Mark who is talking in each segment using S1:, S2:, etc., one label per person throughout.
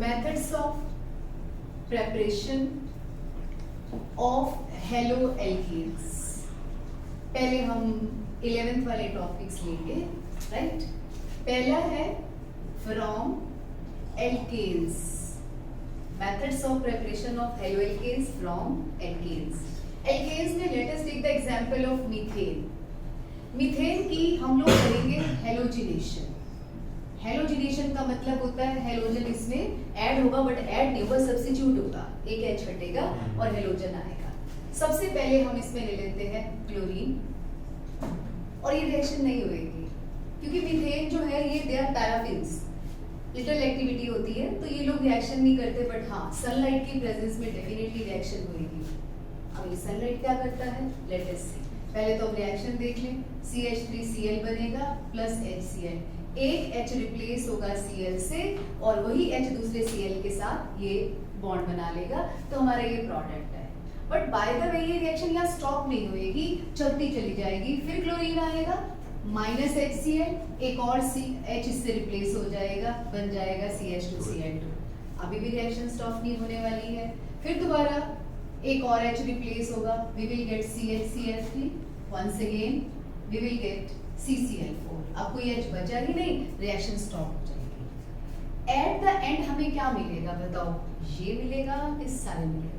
S1: methods of preparation of haloalkanes। पहले हम 11th वाले टॉपिक्स लेंगे, राइट। पहला है from alkenes, methods of preparation of haloalkanes from alkenes. Alkenes में let us take the example of methane. Methane की हम लोग करेंगे हेलोजिनेशन। हेलोजिनेशन का मतलब होता है हेलोजन इसमें ऐड होगा, बट ऐड नहीं होगा, सब्स्टिट्यूट होगा, एक एच हटेगा और हेलोजन आएगा। सबसे पहले हम इसमें ले लेते हैं क्लोरीन, और ये रिएक्शन नहीं होगी क्योंकि मीथेन जो है ये they are paraffins, little activity होती है तो ये लोग रिएक्शन नहीं करते, बट हाँ सनलाइट की प्रेजेंस में डेफिनेटली रिएक्शन होगी। अब ये सनलाइट क्या करता है, लेट अस सी। पहले तो हम रिएक्शन देख लें, CH3Cl बनेगा प्लस HCl, एक H रिप्लेस होगा Cl से और वही H दूसरे Cl के साथ ये बॉन्ड बना लेगा, तो हमारा ये प्रोडक्ट है। बट बाय द वे ये रिएक्शन यहाँ स्टॉप नहीं होएगी, चलती चली जाएगी। फिर क्लोरीन आएगा माइनस HCl, एक और H इससे रिप्लेस हो जाएगा, बन जाएगा CH2Cl2। अभी भी रिएक्शन स्टॉप नहीं होने वाली है। फिर दोबारा एक और H रिप्लेस होगा, we will get CHCl3, once again we will get CCl4। अब कोई H बचा ही नहीं, रिएक्शन स्टॉप हो जाएगी। एट द एंड हमें क्या मिलेगा बताओ, ये मिलेगा, इस सारे मिलेगा।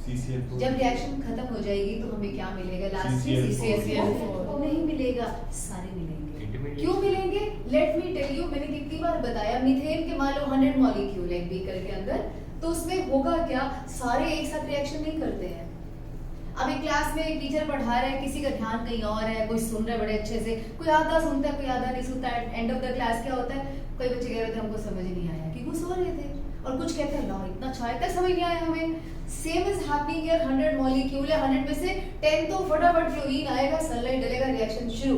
S1: CCl4 जब रिएक्शन खत्म हो जाएगी तो हमें क्या मिलेगा, लास्ट में CCl4 नहीं मिलेगा, सारे मिलेंगे। क्यों मिलेंगे, लेट मी टेल यू। मैंने कितनी बार बताया, मीथेन के मान लो 100 मॉलिक्यूल है बीकर के अंदर, तो उसमें होगा क्या, सारे एक साथ रिएक्शन नहीं करते हैं। अब एक क्लास में एक टीचर पढ़ा रहा है, किसी का ध्यान कहीं और है, कोई सुन रहा है बड़े अच्छे से, कोई आधा सुनता है कोई आधा नहीं सुनता है। एंड ऑफ द क्लास क्या होता है, कोई बच्चे कह रहे थे हमको समझ नहीं आया कि वो सो रहे थे, और कुछ कहते हैं ला इतना अच्छा है, समझ नहीं आया हमें। Same is happening here, 100 molecule है, 100 में से 10 तो फटाफट क्लोरीन आएगा, सनलाइट डलेगा, रिएक्शन शुरू,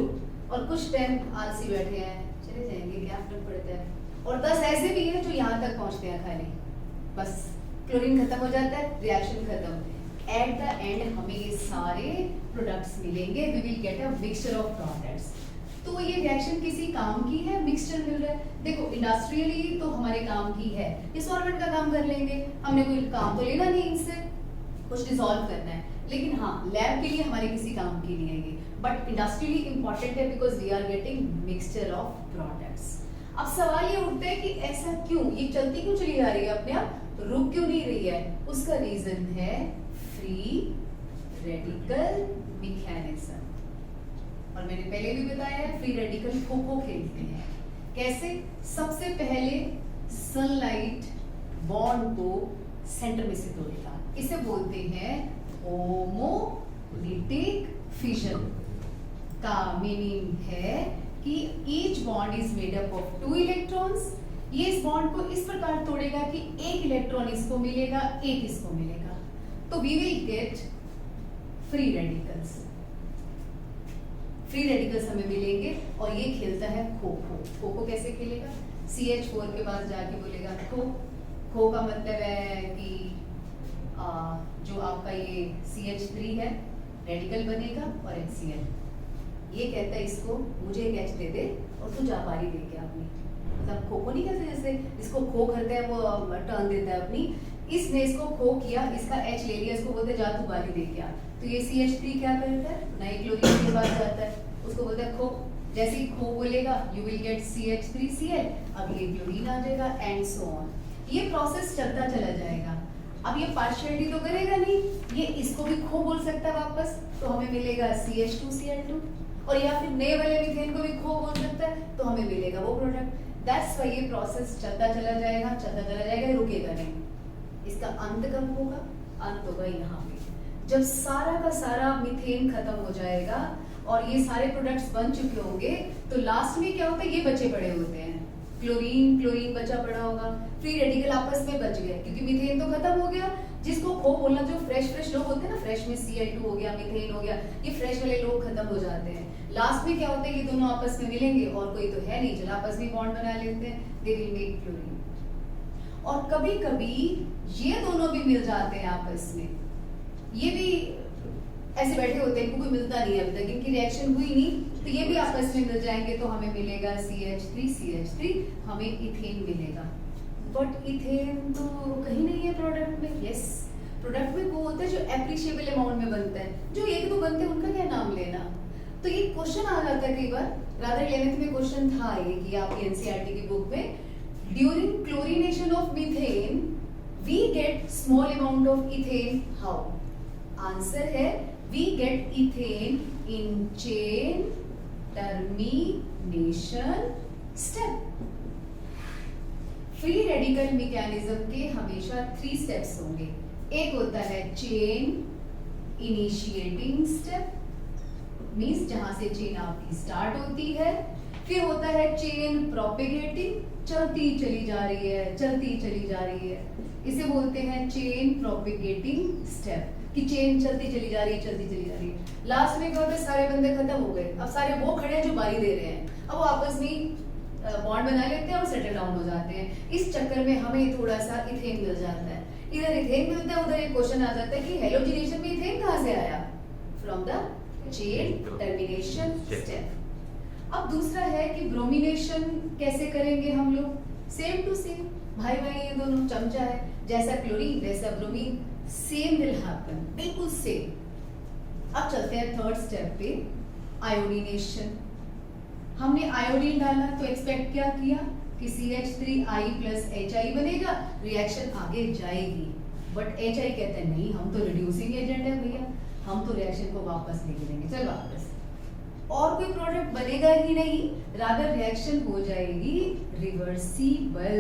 S1: और कुछ 10 आलसी बैठे हैं, चले जाएंगे, क्या फर्क पड़ता है। और 10 ऐसे भी हैं जो यहाँ तक पहुँचते हैं खाली, बस क्लोरीन खत्म हो जाता है, रिएक्शन खत्म। एट द एंड हमें ये सारे प्रोडक्ट्स मिलेंगे, we will get a mixture of products. तो ये रिएक्शन किसी काम की है, मिक्सचर मिल रहा है। देखो इंडस्ट्रियली तो हमारे काम की है, ये सॉल्वेंट का काम कर लेंगे, हमने कोई काम तो लेना नहीं इनसे, कुछ डिसॉल्व करना है, लेकिन हाँ लैब के लिए हमारे किसी काम की नहीं है ये, बट इंडस्ट्रियली इंपॉर्टेंट है because we are getting mixture of products. अब सवाल ये उठता है कि ऐसा क्यों, ये चलती क्यों चली जा रही है अपने आप, रुक क्यों नहीं रही है। उसका रीजन है फ्री रेडिकल मैकेनिज्म, और मैंने पहले भी बताया है फ्री रेडिकल खो खेलते हैं। कैसे, सबसे पहले सनलाइट बॉन्ड को सेंटर में से तोड़ेगा, इसे बोलते हैं होमोलिटिक फिशन। का मीनिंग है कि each bond is made up of 2 electrons. ये इस बॉन्ड को इस प्रकार तोड़ेगा कि एक इलेक्ट्रॉन इसको मिलेगा, एक इसको मिलेगा, तो we will get free radicals. Free radicals हमें मिलेंगे, और ये खेलता है खो कैसे खेलेगा, CH4 के पास जाके बोलेगा खो का मतलब है कि जो आपका ये CH3 है रेडिकल बनेगा और HCl, ये कहता है इसको मुझे एक H दे दे और तू जा पारी दे के अपनी, मतलब खो नहीं कहते, जैसे इसको खो करते हैं वो टर्न देता है अपनी, इसने इसको खो किया, इसका H ले लिया, इसको बोलते जा तू बारी दे के आ, तो ये CH3 क्या करता है, नए क्लोरीन के पास जाता है, उसको बोलता है खो, जैसे ही खो बोलेगा यू विल गेट CH3Cl, अब ये क्लोरीन आ जाएगा एंड सो ऑन। ये प्रोसेस चलता चला जाएगा। अब ये पार्शियलिटी तो करेगा नहीं, ये इसको भी खो बोल सकता है वापस, तो हमें मिलेगा CH2Cl2, और या फिर नए वाले मीथेन को भी खो बोल सकता है, तो हमें मिलेगा वो प्रोडक्ट। दैट्स व्हाई ये प्रोसेस चलता चला जाएगा, रुकेगा नहीं। इसका अंत कब होगा, अंत होगा यहाँ पे, जब सारा का सारा मीथेन खत्म हो जाएगा और ये सारे प्रोडक्ट्स बन चुके होंगे, तो लास्ट में क्या होता है, ये बचे पड़े होते हैं, क्लोरीन बचा पड़ा होगा, फ्री रेडिकल आपस में बच गए, क्योंकि मीथेन तो खत्म हो गया। जिसको खो बोलना, जो फ्रेश लोग होते हैं ना, फ्रेश में Cl2 हो गया, मीथेन हो गया, ये फ्रेश वाले लोग खत्म हो जाते हैं। लास्ट में क्या होता है कि दोनों आपस में मिलेंगे, और कोई तो है नहीं, चलो आपस में बॉन्ड बना लेते हैं, दे विल मेक क्लोरीन। और कभी कभी ये दोनों भी मिल जाते हैं आपस में, ये भी ऐसे बैठे होते हैं, इनको कोई मिलता नहीं है अभी तक, इनकी रिएक्शन हुई नहीं, तो ये भी आपस में मिल जाएंगे, तो हमें मिलेगा CH3, हमें इथेन मिलेगा। बट इथेन तो कहीं नहीं है प्रोडक्ट में। यस, प्रोडक्ट में वो होता है जो एप्रिशिएबल अमाउंट में बनता है, जो एक दो बनते हैं उनका क्या नाम लेना। तो ये क्वेश्चन आ जाता है कई बार, रादर 11th में क्वेश्चन था ये कि आपकी एनसीईआरटी की बुक में, during chlorination of methane we get small amount of ethane, how? Answer है we get ethane in chain termination step. Free radical mechanism के हमेशा 3 स्टेप्स होंगे। एक होता है चेन इनिशिएटिंग स्टेप, मींस जहां से चेन आपकी स्टार्ट होती है। फिर होता है चेन प्रोपेगेटिंग, चलती चली जा रही है, चलती चली जा रही है, इसे बोलते हैं चेन प्रोपेगेटिंग स्टेप, कि चेन चलती चली जा रही है, चलती चली जा रही है। लास्ट में क्या होता है, सारे बंदे खत्म हो गए, अब सारे वो खड़े हैं जो बारी दे रहे हैं, अब वो आपस में बॉन्ड बना लेते हैं और सेटल डाउन हो जाते हैं। इस चक्कर में हमें थोड़ा सा इथेन मिल जाता है, इधर इथेन मिलता है, उधर एक क्वेश्चन आ जाता है कि हेलोजिनेशन में इथेन कहां से आया? From the chain termination step. अब दूसरा है कि ब्रोमिनेशन कैसे करेंगे हम लोग? सेम टू सेम, भाई भाई ये दोनों चमचा है, जैसा क्लोरीन वैसा ब्रोमीन, सेम विल हैपन, बिल्कुल सेम। अब चलते हैं थर्ड स्टेप पे, आयोडीनेशन। हमने आयोडीन डाला तो एक्सपेक्ट क्या किया कि CH3I plus HI बनेगा, रिएक्शन आगे जाएगी। बट HI कहते हैं नहीं, हम तो रिड्यूसिंग एजेंट है भैया, हम तो रिएक्शन को वापस लेके देंगे, चल वापस, और कोई प्रोडक्ट बनेगा ही नहीं, रादर रिएक्शन हो जाएगी रिवर्सिबल।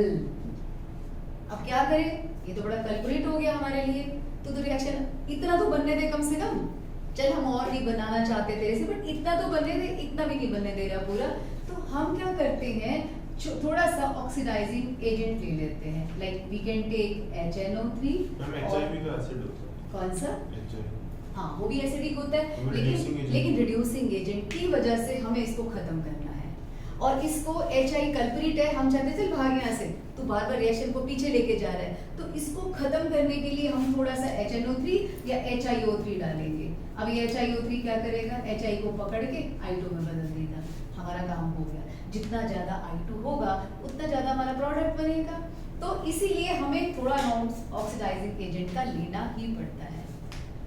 S1: अब क्या करें, ये तो बड़ा कल्प्रिट हो गया हमारे लिए, तो रिएक्शन इतना तो बनने दे कम से कम, चल हम और नहीं बनाना चाहते तेरे से, बट इतना तो बनने दे, इतना भी नहीं बनने दे रहा पूरा। तो हम क्या करते हैं, थोड़ा सा ऑक्सीडाइजिंग एजेंट ले लेते हैं, like we can take HNO3। कौन सा? हाँ, वो भी एसिडिक होता है, लेकिन रिड्यूसिंग एजेंट की वजह से हमें इसको खत्म करना है। और इसको HI कल्प्रिट है, हम चाहते चल भाग यहाँ से, तो बार बार रिएक्शन को पीछे लेके जा रहा है, तो इसको खत्म करने के लिए हम थोड़ा सा HNO3 या HiO3 डालेंगे। अब ये HiO3 क्या करेगा, HI को पकड़ के I2 में बदल देगा, हमारा काम हो गया। जितना ज्यादा I2 होगा उतना ज्यादा हमारा प्रोडक्ट बनेगा। तो इसीलिए हमें थोड़ा अमाउंट ऑक्सीडाइजिंग एजेंट का लेना ही पड़ता है।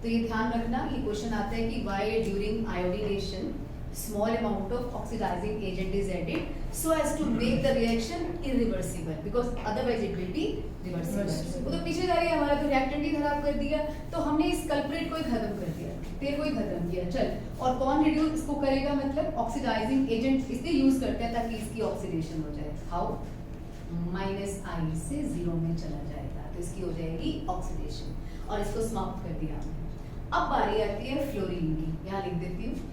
S1: तो ये ध्यान रखना, ये क्वेश्चन आता है कि why during iodination small amount of oxidizing agent is added so as to make the reaction irreversible, because otherwise it will be reversible। वो तो पीछे जा रही है, हमारा तो रिएक्टेंट ही खराब कर दिया, तो हमने इस कल्प्रिट को ही खत्म कर दिया, तेल को ही खत्म किया। चल, और कौन रिड्यूस इसको करेगा, मतलब ऑक्सीडाइजिंग एजेंट इसलिए यूज करते हैं ताकि इसकी ऑक्सीडेशन हो जाए। हाउ? -I से 0 में चला जाएगा, तो इसकी हो जाएगी ऑक्सीडेशन, और इसको समाप्त कर दिया हमने। अब बारी आती है फ्लोरीन की, यहाँ लिख देती हूँ।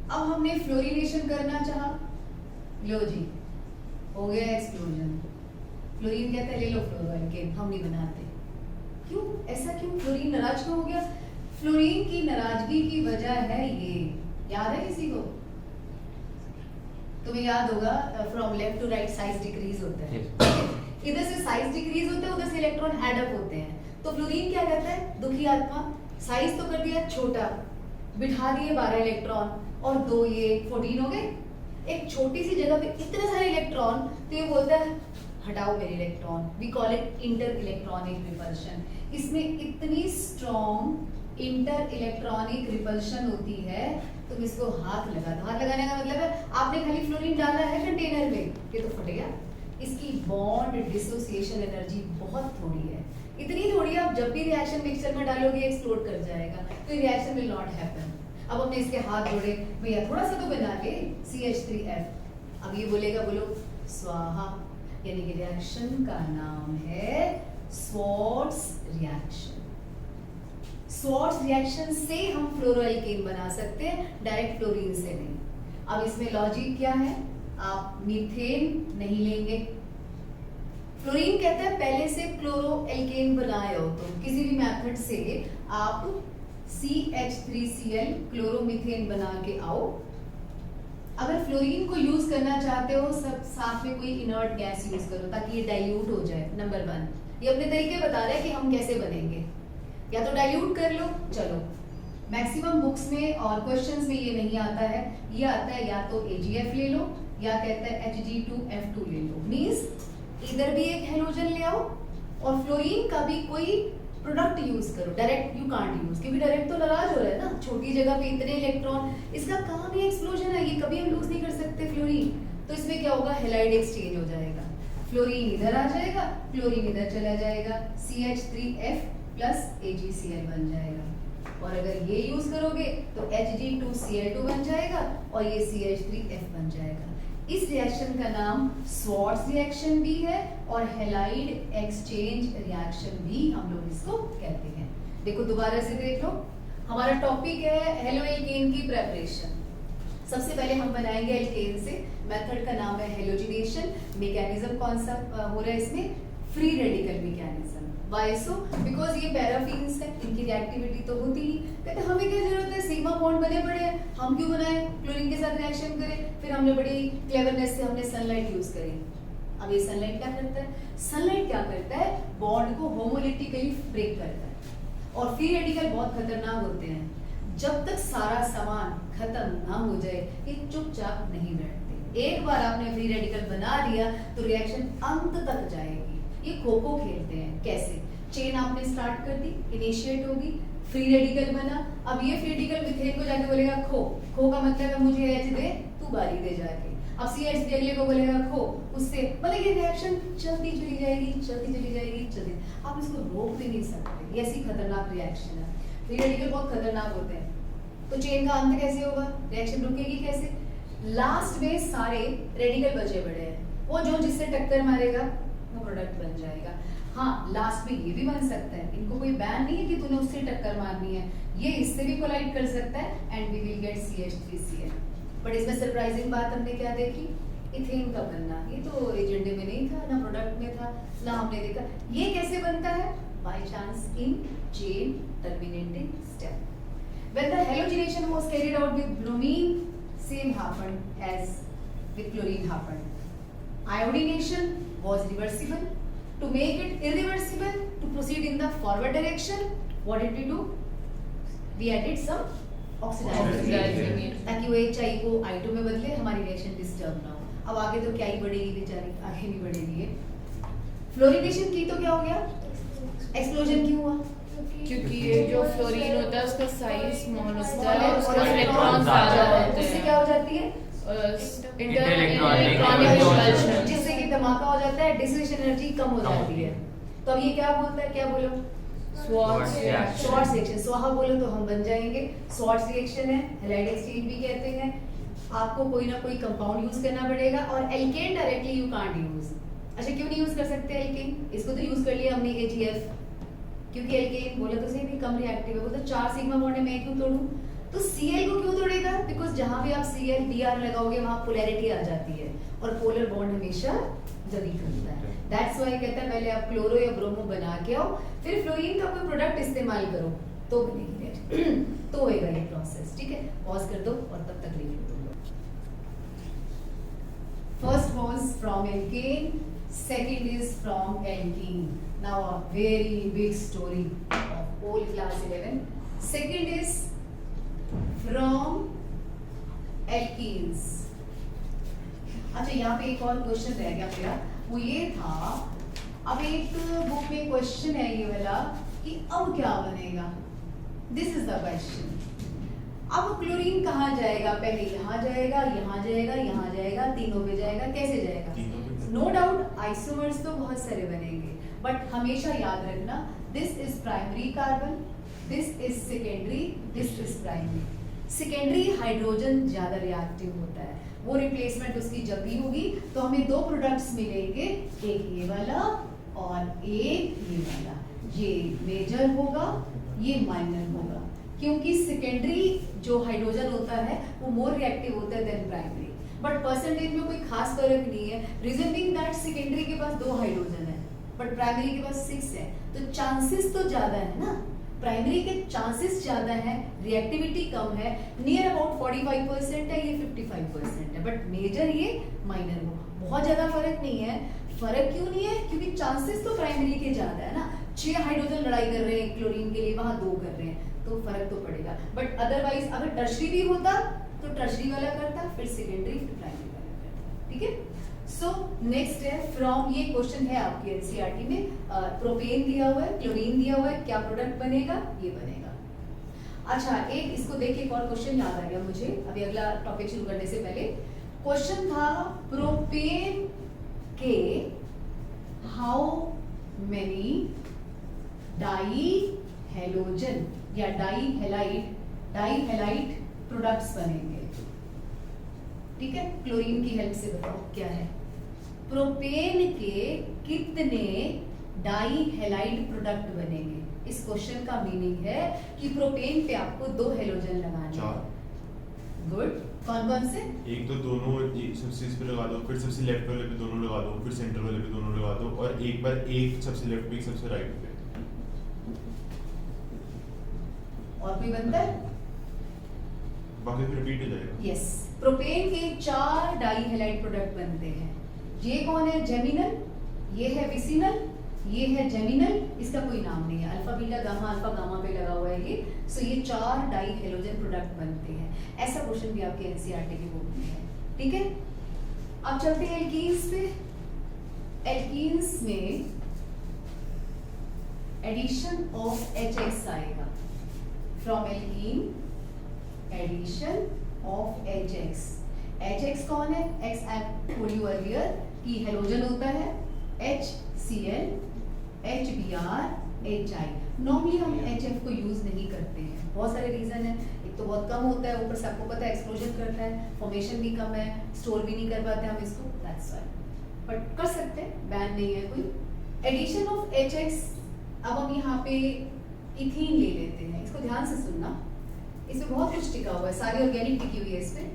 S1: अब हमने फ्लोरीनेशन करना चाहा, लो जी हो गया एक्सप्लोजन। फ्लोरीन कहता है ले लो फ्लोरोएल्केन, हम नहीं बनाते। क्यों ऐसा, क्यों फ्लोरीन नाराज क्यों हो गया? फ्लोरीन की नाराजगी की वजह है ये, याद है किसी को? तुम्हें याद होगा, from left to right size decrease होता है, इधर से साइज डिक्रीज होता है, उधर से इलेक्ट्रॉन ऐड अप होते हैं। तो फ्लोरीन क्या कहता है, दुखी आत्मा, साइज तो कर दिया छोटा, बिठा दिए 12 इलेक्ट्रॉन, और 2 ये 14 हो गए। एक छोटी सी जगह पे इतने सारे इलेक्ट्रॉन, तो ये बोलता है हटाओ मेरे electron, we call it inter electronic repulsion. इसमें इतनी स्ट्रॉन्ग इंटर इलेक्ट्रॉनिक रिपल्शन होती है, तुम इसको हाथ लगा दो। हाथ लगाने का मतलब है आपने खाली फ्लोरीन डाला है कंटेनर में, ये तो फटेगा। इसकी बॉन्ड डिसोसिएशन एनर्जी बहुत थोड़ी है, इतनी थोड़ी, आप जब भी रिएक्शन मिक्सचर में डालोगे एक्सप्लोड कर जाएगा, तो रिएक्शन विल नॉट हैपन। अब हमने इसके हाथ जोड़े, भैया थोड़ा सा तो बना ले CH3F। अब ये बोलेगा, बोलो स्वाहा, यानी कि रिएक्शन का नाम है स्वार्ट्ज रिएक्शन। स्वार्ट्ज रिएक्शन से हम फ्लोरोएल्केन बना सकते हैं, डायरेक्ट फ्लोरीन से नहीं। अब इसमें लॉजिक क्या है, आप मीथेन नहीं लेंगे, फ्लोरीन कहता है पहले से क्लोरोएल्केन बनाए हो, तो किसी भी मेथड से आप CH3Cl क्लोरोमीथेन बना के आओ। अगर फ्लोरीन को यूज करना चाहते हो, सब साथ में कोई इनर्ट गैस यूज करो ताकि ये डाइल्यूट हो जाए। नंबर 1, ये अपने तरीके बता रहा है कि हम कैसे बनेंगे, या तो डाइल्यूट कर लो, चलो मैक्सिमम बुक्स में और क्वेश्चंस में ये नहीं आता है, ये आता है या तो AgF ले लो, या कहता है Hg2F2 ले लो। मींस इधर भी एक हेलोजन ले आओ और फ्लोरीन का भी कोई प्रोडक्ट यूज करो। डायरेक्ट यू कांट यूज, क्योंकि डायरेक्ट तो नाराज हो रहा है ना, छोटी जगह पे इतने इलेक्ट्रॉन, इसका काम ही एक्सप्लोजन है, ये कभी हम लूज नहीं कर सकते फ्लोरीन। तो इसमें क्या होगा, हैलाइड एक्सचेंज हो जाएगा, फ्लोरीन इधर आ जाएगा, फ्लोरीन इधर चला जाएगा, CH3F प्लस AgCl बन जाएगा। और अगर ये यूज करोगे तो Hg2Cl2 बन जाएगा और ये CH3F बन जाएगा। इस रिएक्शन का नाम स्वार्ट्ज रिएक्शन भी है और हैलाइड एक्सचेंज रिएक्शन भी हम लोग इसको कहते हैं। देखो दोबारा से देख लो, हमारा टॉपिक है हेलो एल्केन की प्रेपरेशन। सबसे पहले हम बनाएंगे एल्केन से, मेथड का नाम है हेलोजिनेशन। मैकेनिज्म कौन सा हो रहा है इसमें, free radical mechanism. Why so, because ये पैराफिन्स है, इनकी रिएक्टिविटी तो होती ही, कहते हमें क्या जरूरत है, सिग्मा बॉन्ड बने पड़े हैं, हम क्यों बनाए, क्लोरीन के साथ रिएक्शन करें। फिर हमने बड़ी क्लेवरनेस से हमने सनलाइट यूज करी। अब ये सनलाइट क्या करता है, सनलाइट क्या करता है, बॉन्ड को होमोलिटिकली ब्रेक करता है। और फ्री रेडिकल बहुत खतरनाक होते हैं, जब तक सारा सामान खत्म ना हो जाए ये चुपचाप नहीं बैठते। एक बार आपने फ्री रेडिकल बना दिया तो रिएक्शन अंत तक जाएगी। ये खो-खो खेलते हैं, कैसे, चेन आपने स्टार्ट कर दी, इनिशिएट होगी, फ्री रेडिकल बना, अब ये फ्री रेडिकल मिथेन को जाके बोलेगा खो, खो का मतलब है मुझे H दे, तू बारी दे जाके, अब CH अगले को बोलेगा खो, उससे मतलब ये रिएक्शन चलती चली जाएगी, चलती चली जाएगी, चलती, आप इसको रोक भी नहीं सकते, ये ऐसी खतरनाक रिएक्शन है। फ्री रेडिकल बहुत खतरनाक होते हैं। तो चेन का अंत कैसे होगा, रिएक्शन रुकेगी कैसे, लास्ट में सारे रेडिकल बचे पड़े हैं, वो जो जिससे टक्कर मारेगा वो प्रोडक्ट बन जाएगा। हाँ, लास्ट में ये भी बन सकता है, इनको कोई बैन नहीं है कि तूने उससे टक्कर मारनी है, ये इससे भी कोलाइड कर सकता है and we will get CH3Cl। But इसमें सरप्राइजिंग बात हमने क्या देखी, इथेन का बनना, ये तो एजेंडे में नहीं था, ना प्रोडक्ट में था, ना हमने देखा। ये कैसे बनता है, by chance in chain terminating step. When the halogenation was carried out with bromine, same happened as with chlorine happened. Iodination was reversible. To make it irreversible, to proceed in the forward direction, what did we do? We added some oxidizing agent, ताकि वो HI को I2 में बदले, हमारी reaction disturb ना हो। अब आगे तो क्या ही बढ़ेगी बेचारी, आगे नहीं बढ़ेगी ये। फ्लोरिनेशन की तो क्या हो गया, एक्सप्लोजन क्यों हुआ,
S2: क्योंकि ये जो फ्लोरीन होता है उसका साइज स्मॉल होता है, उसका इलेक्ट्रॉन ज्यादा होते
S1: उससे
S2: हैं,
S1: क्या हो जाती है,
S2: इंटरइलेक्ट्रॉनिक
S1: रिपल्शन, जिससे कि धमाका हो जाता है, डिसिशन एनर्जी कम हो जाती है। तो अब ये क्या बोलता है, क्या बोलो,
S2: स्वार्ट्ज
S1: स्वार्ट्ज रिएक्शन, स्वाहा बोलो तो हम बन जाएंगे, स्वार्ट्ज रिएक्शन है, हैलाइड एक्सचेंज भी कहते हैं। आपको कोई ना कोई कंपाउंड यूज करना पड़ेगा और alkane directly you can't use. अच्छा क्यों नहीं यूज कर सकते एल्केन, इसको तो यूज कर लिया हमने AgF, क्योंकि एल्केन बोला तो सही भी कम रिएक्टिव है, वो तो 4 सिग्मा बॉन्ड है, मैं क्यों तोड़ूं। तो Cl को क्यों तोड़ेगा, बिकॉज जहां भी आप Cl Br लगाओगे वहां पोलैरिटी आ जाती है और पोलर बॉन्ड हमेशा जल्दी करता है। दैट्स व्हाई कहता है पहले आप क्लोरो या ब्रोमो बना के आओ, फिर फ्लोरीन का कोई प्रोडक्ट इस्तेमाल करो तो बनेगी रिएक्शन, तो होएगा ये प्रोसेस। ठीक है, पॉज कर दो और तब तक लिख लो। First was from alkene, second is from alkene. Now a very big story of whole class 11. Second is from alkenes. अच्छा यहाँ पे एक और क्वेश्चन रह गया मेरा, वो ये था, अब एक बुक में क्वेश्चन है ये वाला कि अब क्या बनेगा, दिस इज द क्वेश्चन। अब क्लोरीन कहाँ जाएगा, पहले यहाँ जाएगा, यहाँ जाएगा, यहाँ जाएगा, तीनों पे जाएगा, कैसे जाएगा। नो डाउट आइसोमर्स तो बहुत सारे बनेंगे, बट हमेशा याद रखना this is primary carbon, this is secondary, this is primary. Secondary hydrogen ज्यादा रिएक्टिव होता है, वो रिप्लेसमेंट उसकी जब भी होगी तो हमें 2 प्रोडक्ट्स मिलेंगे, एक ये वाला और एक ये वाला, ये मेजर होगा, ये माइनर होगा, क्योंकि सेकेंडरी जो हाइड्रोजन होता है वो मोर रिएक्टिव होता है देन प्राइमरी। बट परसेंटेज में कोई खास फर्क नहीं है, रीजन बीइंग दैट सेकेंडरी के पास 2 हाइड्रोजन है बट प्राइमरी के पास 6 है, तो चांसेस तो ज्यादा है ना, प्राइमरी के चांसेस ज्यादा है, रिएक्टिविटी कम है, नियर अबाउट 45% है, ये 55% है, बट मेजर ये माइनर हो, बहुत ज्यादा फर्क नहीं है। फर्क क्यों नहीं है, क्योंकि चांसेस तो प्राइमरी के ज्यादा है ना, 6 हाइड्रोजन लड़ाई कर रहे हैं क्लोरीन के लिए, वहां 2 कर रहे हैं, तो फर्क तो पड़ेगा। बट अदरवाइज अगर टर्शरी भी होता तो टर्शरी वाला करता, फिर सेकेंडरी, फिर प्राइमरी वाला करता। ठीक है, सो नेक्स्ट है फ्रॉम, ये क्वेश्चन है आपके एनसीईआरटी में, प्रोपेन दिया हुआ है, क्लोरीन दिया हुआ है, क्या प्रोडक्ट बनेगा, ये बनेगा। अच्छा, एक इसको देख के एक और क्वेश्चन याद आ गया मुझे, अभी अगला टॉपिक शुरू करने से पहले। क्वेश्चन था प्रोपेन के हाउ मेनी डाई हेलोजन या डाई हेलाइट प्रोडक्ट्स बनेंगे। ठीक है, क्लोरीन की हेल्प से बताओ क्या है। प्रोपेन के कितने डाई हेलाइड प्रोडक्ट बनेंगे। इस क्वेश्चन का मीनिंग है कि प्रोपेन पे आपको 2 हेलोजन लगाने हैं। गुड, कौन कौन से?
S3: एक तो दोनों सबसे इस पे लगा दो, फिर सबसे लेफ्ट वाले पे दोनों लगा दो, फिर सेंटर वाले पे दोनों लगा दो, और एक बार एक सबसे लेफ्ट पे एक सबसे राइट पे।
S1: और कोई बनता है?
S3: बाकी फिर रिपीट हो जाएगा।
S1: यस, प्रोपेन के 4 डाई हेलाइड प्रोडक्ट बनते हैं। ये कौन है? जेमिनल, ये है विसिनल, ये है जेमिनल, इसका कोई नाम नहीं है, alpha beta gamma alpha gamma पे लगा हुआ है ये। सो ये 4 डाई हेलोजन प्रोडक्ट बनते हैं। ऐसा क्वेश्चन भी आपके एनसीईआरटी की बुक में है। ठीक है, अब चलते हैं एल्कीन्स पे। एल्कीन्स में एडिशन ऑफ HX आएगा। From alkene addition of HX। HX कौन है? X I told you earlier कि हेलोजन होता है HCl HBr HI। नॉर्मली हम HF को यूज नहीं करते हैं, बहुत सारे रीजन है। एक तो बहुत कम होता है, ऊपर से आपको पता है एक्सप्लोजन करता है, फॉर्मेशन भी कम है, स्टोर भी नहीं कर पाते हम इसको, दैट्स व्हाई। बट कर सकते हैं, बैन नहीं है कोई। एडिशन ऑफ HX, अब हम यहाँ पे इथीन ले लेते हैं, इसको ध्यान से सुनना, इसमें बहुत कुछ टिका हुआ है, सारी ऑर्गेनिक टिकी हुई है इसमें।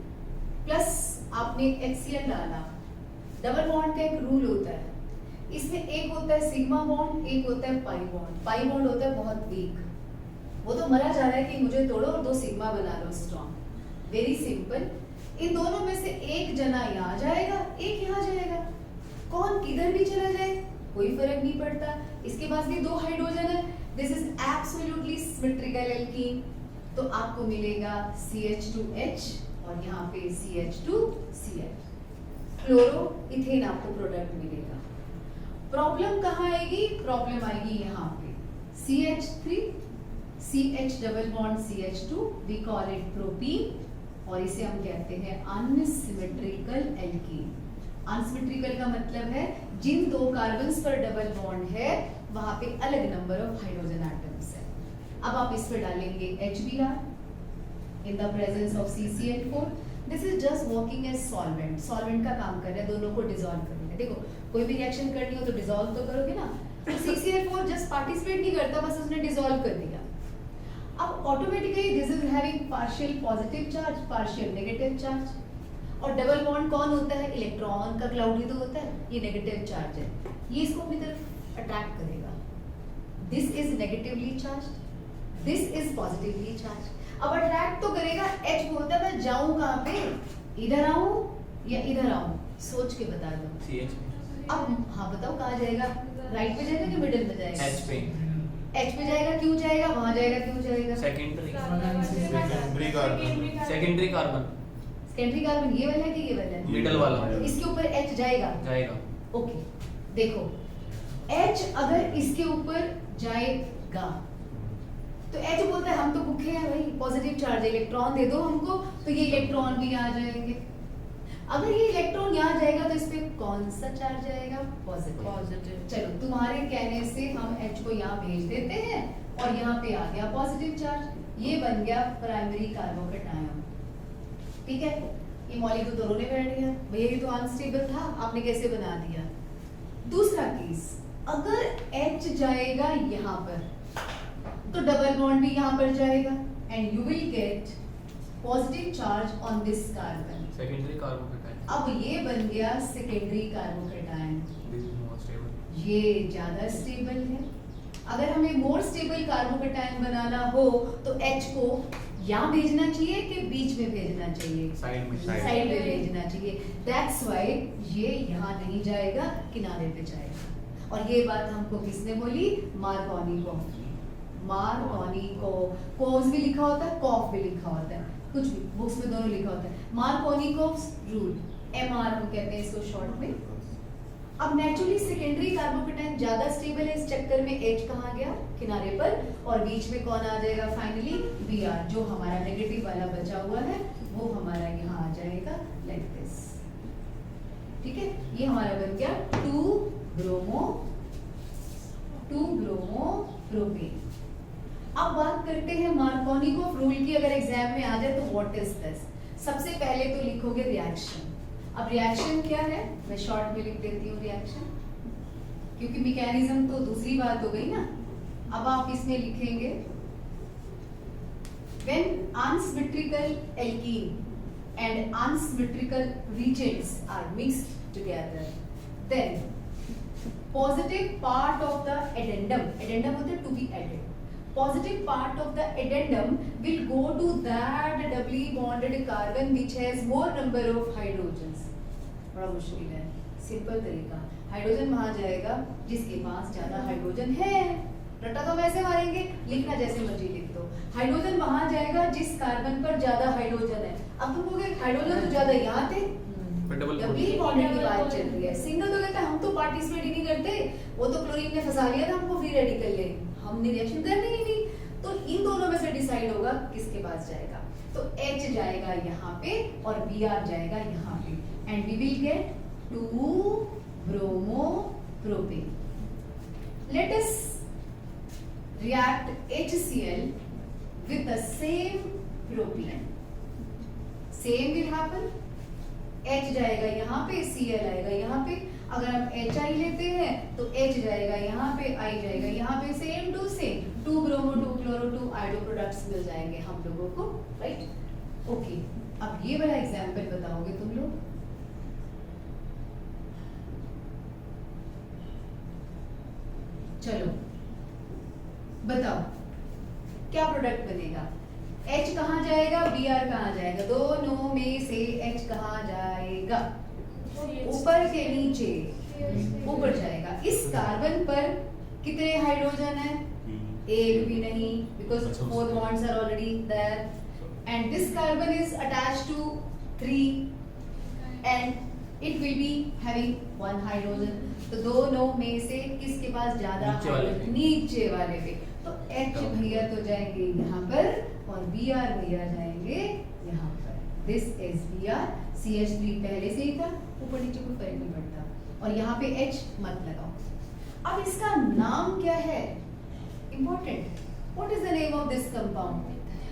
S1: प्लस आपने HCl डाला, डबल बॉन्ड का एक रूल होता है, इसमें एक होता है सिग्मा बॉन्ड, एक होता है पाई बॉन्ड। पाई बॉन्ड होता है बहुत वीक, वो तो मरा जा रहा है कि मुझे तोड़ो और 2 सिग्मा बना लो स्ट्रॉन्ग। वेरी सिंपल, इन दोनों में से एक जना यहाँ जाएगा, एक यहाँ जाएगा, कौन किधर भी चला जाए कोई फर्क नहीं पड़ता। इसके पास भी 2 हाइड्रोजन है, this is absolutely symmetrical alkene. तो आपको मिलेगा CH2H और यहाँ पे CH2Cl, क्लोरो इथेन आपको प्रोडक्ट मिलेगा। प्रॉब्लम कहाँ आएगी? प्रॉब्लम आएगी यहाँ पे CH3 CH double bond CH2, we call it propene, और इसे हम कहते हैं अनसिमेट्रिकल एल्कीन। अनसिमेट्रिकल का मतलब है जिन 2 कार्बन्स पर डबल बॉन्ड है वहां पे अलग नंबर ऑफ हाइड्रोजन एटम्स है। अब आप इस पे डालेंगे HBr in the presence of CCl4. This is just working as solvent. Solvent का काम कर रहा है, दोनों को डिसॉल्व करेगा। देखो, कोई भी रिएक्शन करनी हो तो डिसॉल्व तो करोगे ना, तो CCl4 जस्ट पार्टिसिपेट नहीं करता, बस उसने डिसॉल्व कर दिया। अब automatically this is having partial positive charge, partial negative charge, और डबल बॉन्ड कौन होता है? इलेक्ट्रॉन का क्लाउड ही तो होता है, ये नेगेटिव चार्ज है, ये इसको अपनी तरफ अट्रैक्ट करेगा। This is negatively charge, this is positively charge. अब अट्रैक्ट तो करेगा, H बोलता है मैं जाऊं कहां पे, इधर आऊं या इधर आऊं, सोच के बता दो।
S4: CH
S1: अब हाँ बताओ कहाँ जाएगा, राइट पे जाएगा कि मिडिल में जाएगा?
S4: H पे
S1: H पे जाएगा, क्यों जाएगा, वहां जाएगा, क्यों जाएगा?
S4: Secondary
S3: carbon.
S4: Secondary carbon
S1: secondary carbon ये वाला है कि ये वाला है?
S4: मिडल वाला
S1: तो इसके ऊपर H जाएगा।
S4: जाएगा।
S1: ओके, देखो H अगर इसके ऊपर जाएगा तो H बोलता है हम तो भूखे हैं भाई, पॉजिटिव चार्ज है, इलेक्ट्रॉन दे दो हमको, तो ये इलेक्ट्रॉन भी आ जाएंगे। अगर ये इलेक्ट्रॉन यहाँ जाएगा तो इस पे कौन सा चार्ज आएगा? पॉजिटिव। चलो, तुम्हारे कहने से हम H को यहाँ भेज देते हैं और यहाँ पे आ गया पॉजिटिव चार्ज, ये बन गया प्राइमरी कार्बोकैटायन। ठीक है, ये मॉलिक्यूल तो रोने बैठ गया, भैया ये तो अनस्टेबल था, आपने कैसे बना दिया? दूसरा केस, अगर H जाएगा यहाँ पर तो डबल बॉन्ड भी यहाँ पर जाएगा and you will gate positive charge on this carbon.
S4: Secondary carbocation.
S1: अब ये बन गया secondary carbocation,
S4: this is more stable.
S1: ये ज्यादा स्टेबल है। अगर हमें मोर स्टेबल कार्बोकैटायन बनाना हो तो H को यहाँ भेजना चाहिए कि बीच में भेजना चाहिए?
S4: साइड में।
S1: साइड में भेजना चाहिए। दैट्स व्हाई ये यहाँ नहीं जाएगा, किनारे पे जाएगा। और ये बात हमको किसने बोली? मार्कोनिकोव। मार्कोनिकोव भी लिखा होता है, कॉफ भी लिखा होता है, कुछ भी बुक्स में दोनों लिखा होता है। मार्कोनिकोव्स रूल, MR हम कहते हैं इसको शॉर्ट में। अब नेचुरली सेकेंडरी कार्बोकेटाइन ज्यादा स्टेबल है, इस चक्कर में H कहाँ गया किनारे पर, और बीच में कौन आ जाएगा फाइनली Br, जो हमारा नेगेटिव वाला बचा हुआ है वो हमारा यहाँ आ जाएगा लाइक दिस। ठीक है, ये हमारा बन गया 2 ब्रोमो प्रोपेन। अब बात करते हैं मार्कोनिकोव रूल की। अगर एग्जाम में आ जाए तो व्हाट इज दिस? सबसे पहले तो लिखोगे रिएक्शन। अब रिएक्शन क्या है, मैं शॉर्ट में लिख देती हूँ रिएक्शन, क्योंकि मैकेनिज्म तो दूसरी बात हो गई ना। अब आप इसमें लिखेंगे when unsymmetrical alkene and unsymmetrical reagents are mixed together, then positive part of the addendum होता है to be added, positive part of the addendum will go to that doubly bonded carbon which has more number of hydrogens। बड़ा मुश्किल है, simple तरीका, hydrogen वहां जाएगा जिसके पास ज्यादा हाइड्रोजन है। रट्टा तो वैसे मारेंगे, लिखना जैसे मर्जी लिख दो। हाइड्रोजन वहां जाएगा जिस कार्बन पर ज्यादा हाइड्रोजन है। अब तुम लोग हाइड्रोजन तो ज्यादा यहाँ थे, डबली बॉन्डेड की बात चल रही है। सिंगल तो कहता है हम तो पार्टिसिपेट ही नहीं करते, वो तो क्लोरीन ने फंसा लिया था हमको फ्री रेडिकल ले, हमने रिएक्शन करनी ही नहीं। तो इन दोनों में से डिसाइड होगा किसके पास जाएगा। तो H जाएगा यहाँ पे और Br जाएगा यहाँ पे, and we will get 2 bromo propane. Let us react HCl with the same propene. Same will happen. H जाएगा यहाँ पे, Cl आएगा यहाँ पे। अगर हम HI लेते हैं तो H जाएगा यहाँ पे, I जाएगा यहाँ पे, same to same 2 bromo 2 chloro 2 iodo products मिल जाएंगे हम लोगों को, राइट? ओके, अब ये वाला एग्जाम्पल बताओगे तुम लोग। चलो बताओ क्या प्रोडक्ट बनेगा? H कहाँ जाएगा, Br कहाँ जाएगा? दोनों में से H कहाँ जाएगा? ऊपर के नीचे, ऊपर जाएगा। इस कार्बन पर कितने हाइड्रोजन है? एक भी नहीं, because 4 bonds are already there, and this carbon is attached to 3 and it will be having 1 hydrogen। तो दोनों में से किसके पास ज्यादा? नीचे वाले पे। तो H भैया तो जाएंगे यहाँ पर और Br भैया जाएंगे यहाँ पर। This is Br, CH3 पहले से ही था, ऊपर नीचे कोई फर्क नहीं पड़ता, और यहाँ पे H मत लगाओ। अब इसका नाम क्या है? Important. What is the name of this compound?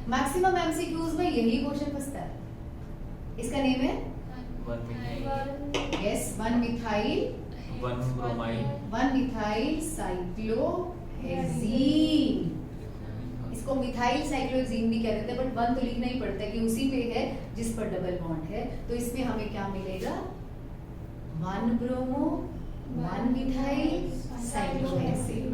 S1: Maximum MCQs में यही क्वेश्चन फंसता है। इसका नेम है 1 मिथाइल 1 मिथाइल साइक्लोहेक्सीन। इसको मिथाइल साइक्लोहेक्सीन भी कह देते हैं, बट 1 तो लिखना ही पड़ता है कि उसी पे है जिस पर डबल बॉन्ड है। तो इसमें हमें क्या मिलेगा? 1 ब्रोमो 1 मिथाइल साइक्लोहेक्सीन।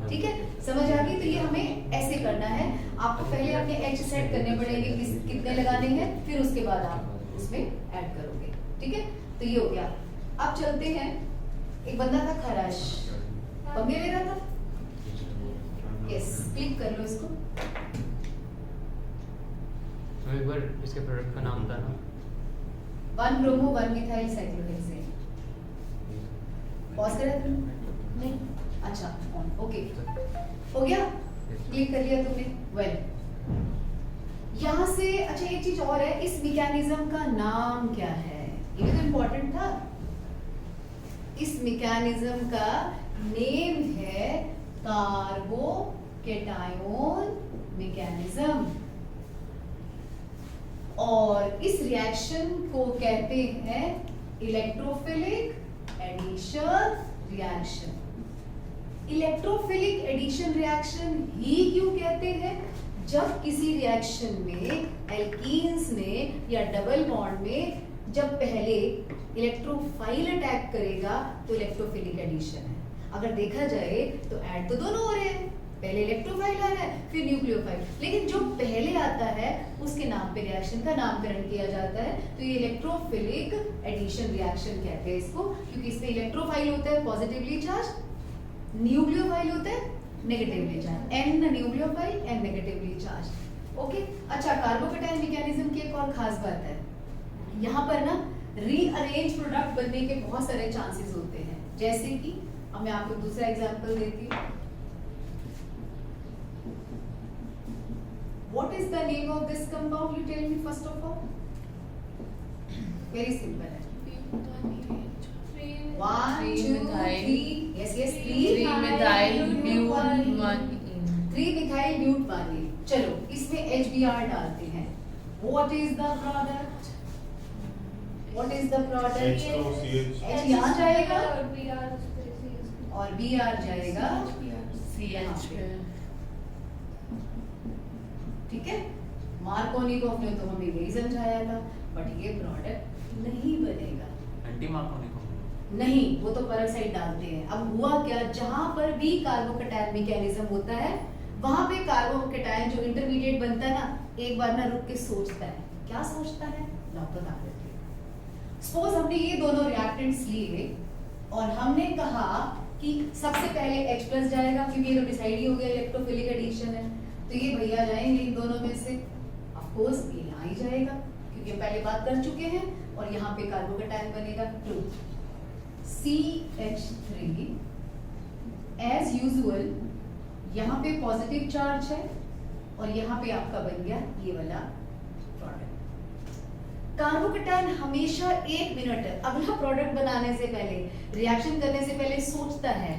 S1: ठीक है, समझ आ गई? तो ये हमें ऐसे करना है। आपको पहले अपने H सेट करने पड़ेंगे कितने लगाने हैं, फिर उसके बाद आप उसमें ऐड करोगे। ठीक है, तो ये हो गया। अब चलते हैं, एक बंदा था खराश, पंगे ले रहा था। यस, क्लिक कर लो इसको।
S4: एक बार इसके प्रोडक्ट का नाम बताना।
S1: 1 ब्रोमो 1 मिथाइल साइक्लोहेक्सेन। पॉज करा तुमने? नहीं, अच्छा ऑन, ओके, हो गया? क्लिक कर लिया तुमने? वेल, यहाँ से अच्छा एक चीज और है, इस मैकेनिज्म का नाम क्या है? ये तो इम्पोर्टेंट था। इस मैकेनिज्म का नेम है कार्बोकेटायन मैकेनिज्म, और इस रिएक्शन को कहते हैं electrophilic addition reaction. Electrophilic addition reaction ही क्यों कहते हैं? जब किसी रिएक्शन में एल्कीन्स ने या डबल बॉन्ड में जब पहले इलेक्ट्रोफाइल अटैक करेगा तो इलेक्ट्रोफिलिक एडिशन है। अगर देखा जाए तो ऐड तो दोनों हो रहे हैं, पहले इलेक्ट्रोफाइल आ रहा है फिर न्यूक्लियोफाइल, लेकिन जो पहले आता है उसके नाम पे रिएक्शन का नामकरण किया जाता है। तो ये इलेक्ट्रोफिलिक एडिशन रिएक्शन कहते हैं इसको, क्योंकि इसमें इलेक्ट्रोफाइल होता है पॉजिटिवली चार्ज, न्यूक्लियोफाइल होता है negatively charge, N nucleophile N negatively charge. Okay, अच्छा कार्बोकेटायन मैकेनिज्म की एक और खास बात है, यहाँ पर ना रीअरेंज प्रोडक्ट बनने के बहुत सारे चांसेस होते हैं। जैसे कि अब मैं आपको दूसरा एग्जांपल देती हूँ. What is the name of this compound? You tell me first of all. Very simple है. 1, 2, 3. Yes, yes. 3
S2: methyl butane
S1: 3 methyl butane. चलो इसमें HBr डालते हैं. What is the product? What is the product?
S3: H2CH.
S1: H यहाँ जाएगा और Br जाएगा.
S2: CH पे.
S1: ठीक है. मार्कोनिकोफ ने तो हमें यही समझाया था, बट ये प्रोडक्ट नहीं बनेगा.
S5: एंटी मार्कोनिकोफ
S1: नहीं, वो तो पेरोक्साइड डालते हैं. अब हुआ क्या, जहां पर भी कार्बोकैटायन मैकेनिज्म होता है वहां पे कार्बोकैटायन जो इंटरमीडिएट बनता है ना, एक बार ना रुक के सोचता है. क्या सोचता है ना, बता देते हैं. सपोज हमने ये दोनों रिएक्टेंट्स लिए और हमने कहा कि सबसे पहले H+ जाएगा, क्योंकि ये तो डिसाइड ही हो गया इलेक्ट्रोफिलिक एडिशन है, तो ये भैया जाएंगे इन दोनों में से. ऑफ कोर्स ये यहाँ ही जाएगा क्योंकि हम पहले बात कर चुके हैं. और यहाँ पे कार्बोकैटायन बनेगा 2 CH3. एज यूजुअल यहाँ पे पॉजिटिव चार्ज है और यहाँ पे आपका बन गया ये वाला प्रोडक्ट. कार्बोकैटायन हमेशा 1 मिनट अगला प्रोडक्ट बनाने से पहले, रिएक्शन करने से पहले सोचता है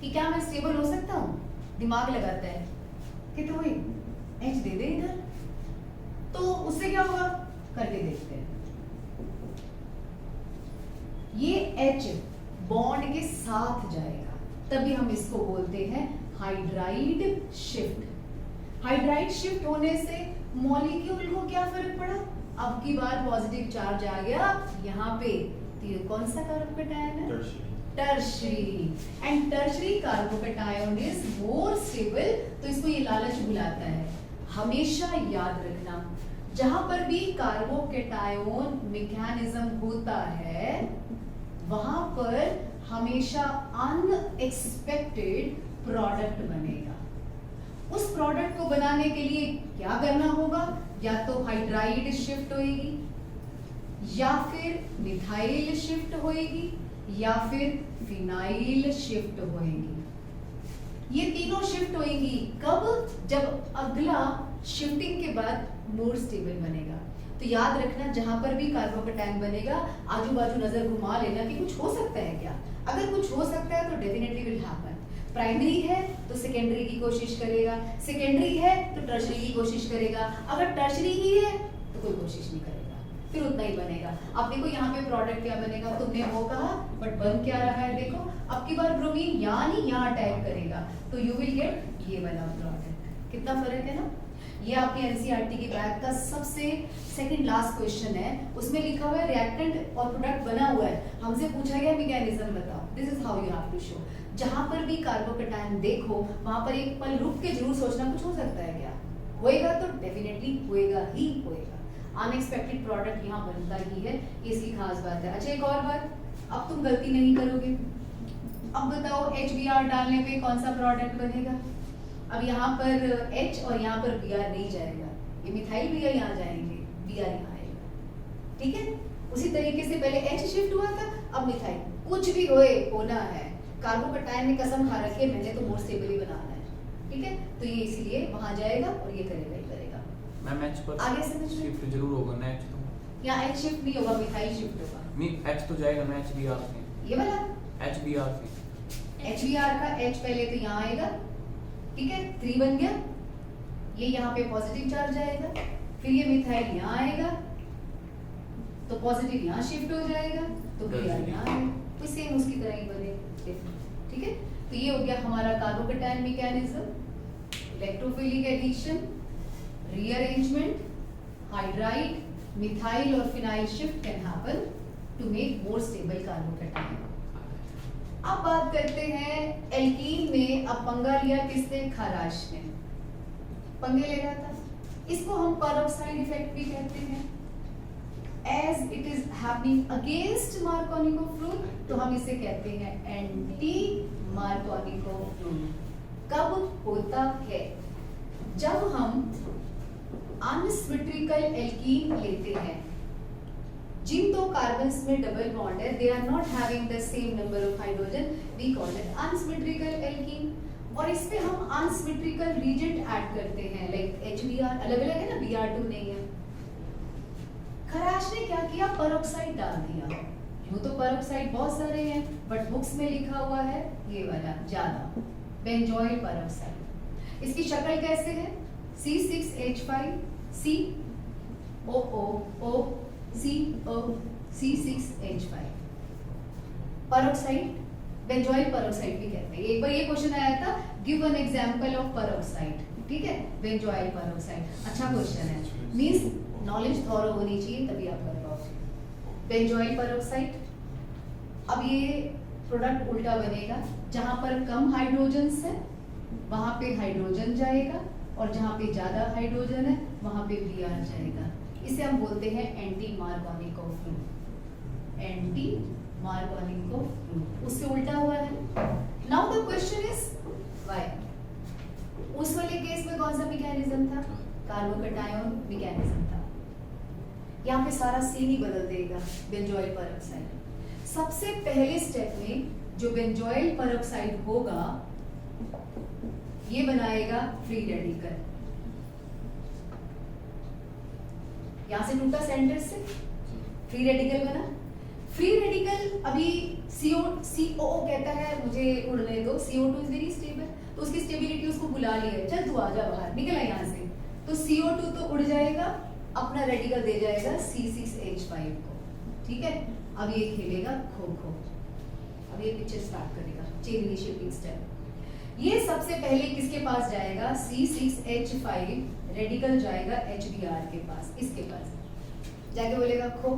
S1: कि क्या मैं स्टेबल हो सकता हूँ. दिमाग लगाता है कि तो वही H दे दे इधर, तो उससे क्या होगा करके देखते हैं. ये H बॉन्ड के साथ जाएगा, तभी हम इसको बोलते हैं हाइड्राइड शिफ्ट. हाइड्राइड शिफ्ट होने से मॉलिक्यूल को क्या फर्क पड़ा, अब की बार पॉजिटिव चार्ज आ गया यहाँ पे, तो ये कौन सा कार्बोकैटायन है, tertiary. And tertiary carbocation is more stable. तो इसको ये लालच बुलाता है. हमेशा याद रखना, जहां पर भी कार्बोकैटायन मैकेनिज्म होता है वहां पर हमेशा अनएक्सपेक्टेड प्रोडक्ट बनेगा. उस प्रोडक्ट को बनाने के लिए क्या करना होगा, या तो हाइड्राइड शिफ्ट होएगी, या फिर मिथाइल शिफ्ट होएगी, या फिर फिनाइल शिफ्ट होएगी. ये तीनों शिफ्ट होएगी कब, जब अगला शिफ्टिंग के बाद मोर स्टेबल बनेगा. तो याद रखना, जहां पर भी कार्बोकैटायन बनेगा आजू बाजू नजर घुमा लेना कि कुछ हो सकता है क्या. अगर कुछ हो सकता है तो डेफिनेटली विल हैपन. प्राइमरी है तो सेकेंडरी की कोशिश करेगा, सेकेंडरी है तो टर्शरी की कोशिश करेगा, अगर टर्शरी ही है तो कोई कोशिश नहीं करेगा, फिर उतना ही बनेगा. अब देखो यहाँ पे प्रोडक्ट क्या बनेगा, तुमने वो कहा बट बन क्या रहा है. देखो अब की बार ब्रोमीन यहाँ नहीं यहाँ अटैक करेगा, तो यू विल गेट ये वाला प्रोडक्ट. कितना फर्क है ना. ये आपके एनसीईआरटी की बैग का सबसे सेकंड लास्ट क्वेश्चन है. उसमें लिखा हुआ है रिएक्टेंट और प्रोडक्ट बना हुआ है, हमसे पूछा गया मैकेनिज्म बताओ. This is how you have to show. जहां पर भी कार्बोकैटायन देखो वहां पर एक पल रुक के जरूर सोचना कुछ हो सकता है क्या. होएगा तो डेफिनेटली होएगा ही होएगा. अनएक्सपेक्टेड प्रोडक्ट यहाँ बनता ही है, इसकी खास बात है. अच्छा एक और बात, अब तुम गलती नहीं करोगे. अब बताओ HBr डालने पे कौन सा प्रोडक्ट बनेगा. अब यहाँ पर H और यहाँ पर Br नहीं जाएगा, ये मिथाइल Br यहाँ जाएंगे, Br यहाँ आएगा. ठीक है. उसी तरीके से पहले H शिफ्ट हुआ था, अब मिथाइल. कुछ भी होए होना है. कार्बोकैटायन ने कसम खा रखी है मैंने तो मोर स्टेबल ही बनाना है. ठीक है. तो ये इसीलिए वहां जाएगा और ये करेगा ही करेगा.
S5: मैम H पर
S1: आगे समझ लो.
S5: शिफ्ट जरूर होगा ना. H तो
S1: यहाँ H शिफ्ट नहीं होगा, मिथाइल शिफ्ट होगा.
S5: नहीं H तो जाएगा ना. HBr से
S1: ये वाला
S5: HBr से
S1: HBr का H पहले तो यहाँ आएगा. ठीक है. 3 बन गया. ये यहाँ पे पॉजिटिव चार्ज आएगा, फिर ये मिथाइल यहाँ आएगा तो पॉजिटिव यहाँ शिफ्ट हो जाएगा, तो Br यहाँ आएगा. तो सेम उसकी तरह ही बनेगा. ठीक है. तो ये हो गया हमारा carbocation mechanism, electrophilic addition, rearrangement, hydride, methyl और phenyl shift can happen to make more stable carbocation. अब बात करते हैं एल्कीन में. अब पंगा लिया किसने, खराश ने पंगे ले रहा था. इसको हम पेरोक्साइड इफेक्ट भी कहते हैं. As it is happening against Markovnikov rule, तो हम इसे कहते हैं एंटी मार्कोनिकोफ रूल. कब होता है, जब हम अनसिमेट्रिकल एल्कीन लेते हैं जिन दो कार्बन्स में डबल बॉन्ड है, they are not having the same number of hydrogen, we call it unsymmetrical alkene. और इस पे हम unsymmetrical reagent ऐड करते हैं, like HBr अलग अलग है ना, Br2 नहीं है। खराश ने क्या किया, पेरोक्साइड डाल दिया। यूं तो पेरोक्साइड बहुत सारे हैं, बट बुक्स में लिखा हुआ है ये वाला ज्यादा, बेंजोइल पेरोक्साइड। इसकी शक्ल कैसे है, C6H5 COOO CO C6H5 peroxide, benzoyl peroxide भी कहते हैं। एक बार ये क्वेश्चन आया था, give an example of peroxide, ठीक है, बेंजोइल पेरोक्साइड। अच्छा क्वेश्चन है, मींस नॉलेज थॉरो होनी चाहिए तभी आप कर पाओगे। बेंजोइल पेरोक्साइड, अब ये प्रोडक्ट उल्टा बनेगा, जहां पर कम हाइड्रोजन्स है वहां पे हाइड्रोजन जाएगा, और जहां पे ज्यादा हाइड्रोजन है वहां पे Br जाएगा। इसे हम बोलते हैं anti Markovnikov group, anti Markovnikov group, उससे उल्टा हुआ है। Now the question is why. उस वाले केस में कौन सा मैकेनिज्म था, कार्बोकैटायन मैकेनिज्म था। यहाँ पे सारा सीन ही बदल देगा बेंजोइल पेरोक्साइड। सबसे पहले स्टेप में जो बेंजोइल पेरोक्साइड होगा ये बनाएगा फ्री रेडिकल, यहां से टूटा सेंटर से, फ्री रेडिकल बना। फ्री रेडिकल अभी CO कहता है मुझे उड़ने दो, CO2 इज वेरी स्टेबल, तो उसकी स्टेबिलिटी उसको बुला लिया, चल तू आ जा बाहर, निकल आ यहाँ से, तो CO2 तो उड़ जाएगा, अपना रेडिकल दे जाएगा C6H5 को, ठीक है। अब ये खेलेगा खो खो, अब ये पिक्चर स्टार्ट करेगा, चेन इनिशिएटिंग स्टेप। ये सबसे पहले किसके पास जाएगा, C6H5 रेडिकल जाएगा HBr के पास, इसके पास जाके बोलेगा खो।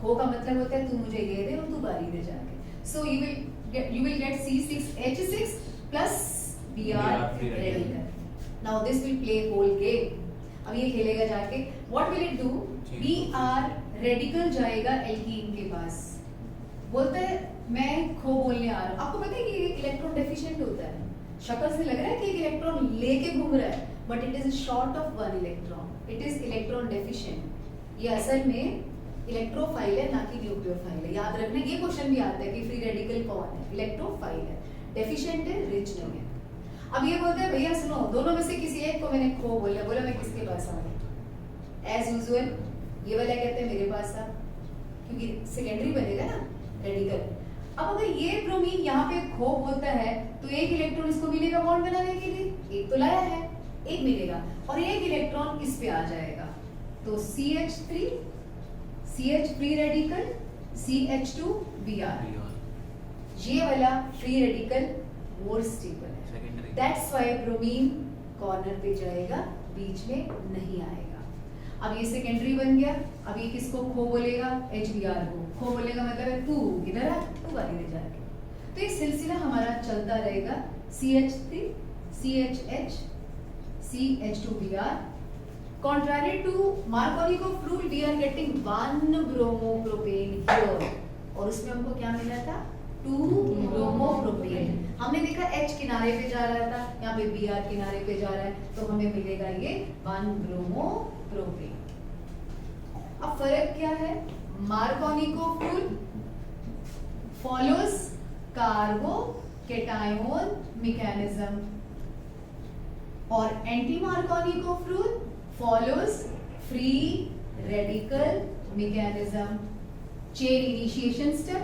S1: खो का मतलब होता है तू मुझे ये दे और तू बारी दे जाके। So you will get C6H6 plus Br radical. Now this will play whole game. अब ये खेलेगा जाके, what will it do, Br radical जाएगा एल्कीन के पास, बोलता है मैं खो बोलने आ रहा हूँ। आपको पता है कि इलेक्ट्रॉन डेफिशिएंट होता है, शक्ल से लग रहा है कि एक इलेक्ट्रॉन लेके घूम रहा है, but it is short of one electron, it is electron deficient. ये असल में इलेक्ट्रोफाइल है, ना कि न्यूक्लियोफाइल है। याद रखना, ये क्वेश्चन भी आता है कि फ्री रेडिकल कौन है, इलेक्ट्रोफाइल है, डेफिशिएंट है, रिच नहीं है। अब ये बोलते हैं भैया सुनो, दोनों में से किसी एक को मैंने खो बोला, बोला मैं किसके पास आऊँ, एज यूजुअल ये वाला कहते हैं मेरे पास आ, क्योंकि सेकेंडरी बनेगा ना रेडिकल। अब अगर ये ब्रोमीन यहाँ पे खो होता है तो एक इलेक्ट्रॉन इसको मिलेगा बॉन्ड बनाने के लिए, एक तो लाया है, एक मिलेगा, और एक इलेक्ट्रॉन इस पे आ जाएगा, तो CH3 CH free radical CH2 Br, ये वाला फ्री रेडिकल मोर स्टेबल है, दैट्स व्हाई ब्रोमीन कॉर्नर पे जाएगा, बीच में नहीं आएगा। अब ये सेकेंडरी बन गया, अब ये किसको खो बोलेगा, HBr को खो बोलेगा, मतलब है तू इधर आ, तू बारी दे जाके। तो ये सिलसिला हमारा चलता रहेगा, CH3 CHH CH2 Br। Contrary to Markovnikov rule, we are getting 1 bromopropane here, और उसमें हमको क्या मिला था, 2 ब्रोमोप्रोपेन। हमने देखा H किनारे पे जा रहा था, यहाँ पे Br किनारे पे जा रहा है, तो हमें मिलेगा ये 1 ब्रोमोप्रोपेन। अब फर्क क्या है, Markovnikov rule follows carbocation mechanism, और anti Markovnikov rule follows free radical mechanism. Chain initiation step,